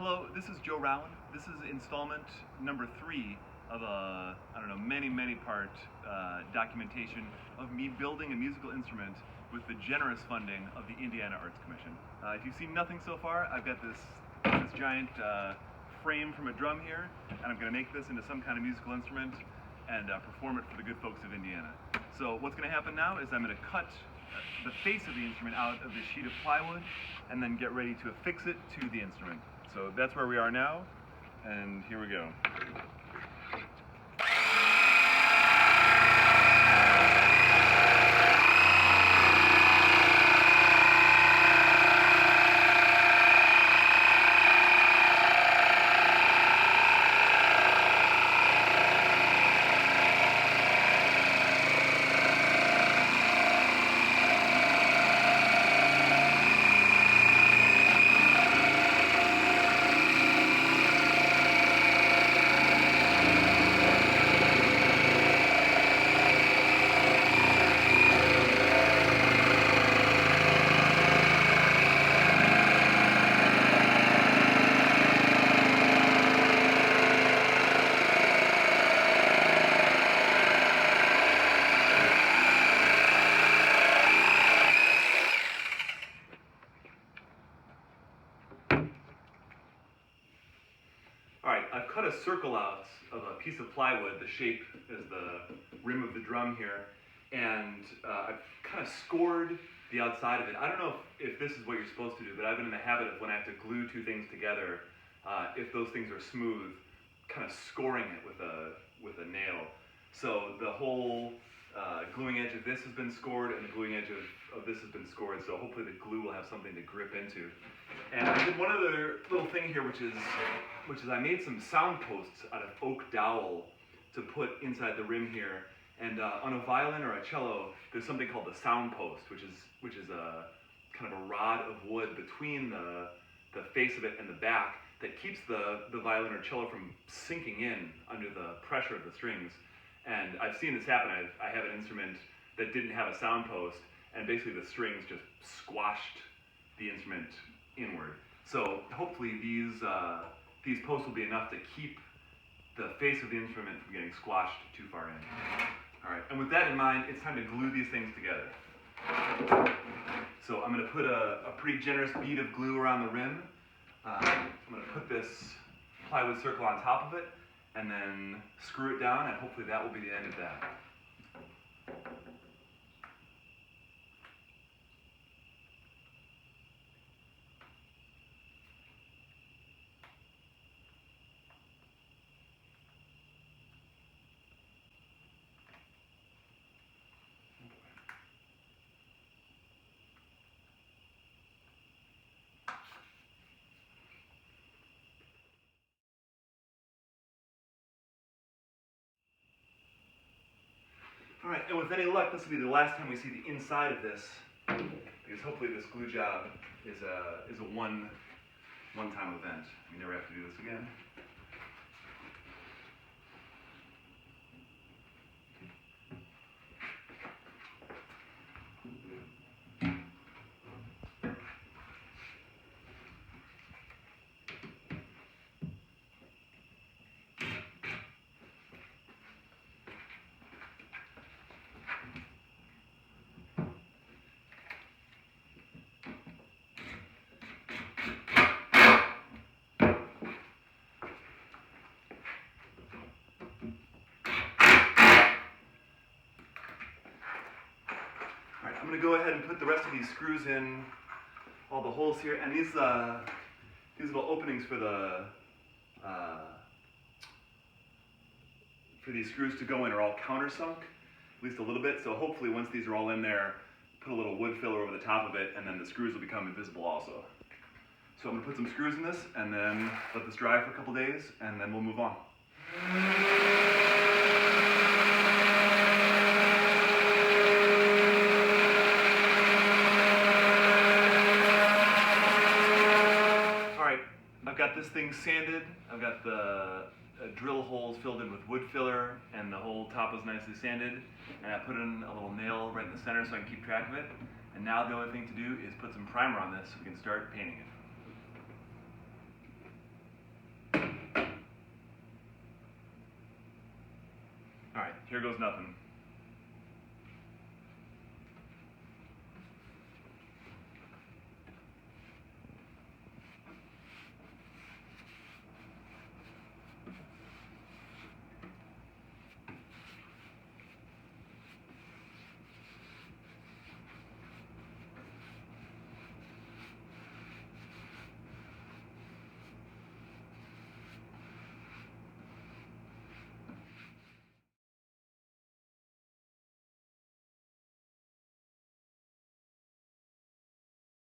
Hello, this is Joe Rowan. This is installment number 3 of a, many part documentation of me building a musical instrument with the generous funding of the Indiana Arts Commission. If you've seen nothing so far, I've got this giant frame from a drum here, and I'm going to make this into some kind of musical instrument and perform it for the good folks of Indiana. So what's going to happen now is I'm going to cut the face of the instrument out of this sheet of plywood and then get ready to affix it to the instrument. So that's where we are now, and here we go. Alright, I've cut a circle out of a piece of plywood, the shape is the rim of the drum here, and I've kind of scored the outside of it. I don't know if this is what you're supposed to do, but I've been in the habit of when I have to glue two things together, if those things are smooth, kind of scoring it with a nail. So the whole gluing edge of this has been scored, and the gluing edge of this has been scored, so hopefully the glue will have something to grip into. And I did one other little thing here, which is I made some sound posts out of oak dowel to put inside the rim here. And on a violin or a cello, there's something called the sound post, which is a kind of a rod of wood between the face of it and the back that keeps the violin or cello from sinking in under the pressure of the strings. And I've seen this happen. I have an instrument that didn't have a sound post, and basically the strings just squashed the instrument inward. So hopefully these posts will be enough to keep the face of the instrument from getting squashed too far in. All right, and with that in mind, it's time to glue these things together. So I'm going to put a pretty generous bead of glue around the rim. I'm going to put this plywood circle on top of it, and then screw it down, and hopefully that will be the end of that. All right, and with any luck, this will be the last time we see the inside of this, because hopefully this glue job is a one-time event. We never have to do this again. I'm going to go ahead and put the rest of these screws in all the holes here, and these little openings for these screws to go in are all countersunk, at least a little bit, so hopefully once these are all in there, put a little wood filler over the top of it, and then the screws will become invisible also. So I'm going to put some screws in this, and then let this dry for a couple days, and then we'll move on. I've got this thing sanded, I've got the drill holes filled in with wood filler, and the whole top is nicely sanded, and I put in a little nail right in the center so I can keep track of it. And now the only thing to do is put some primer on this so we can start painting it. All right, here goes nothing.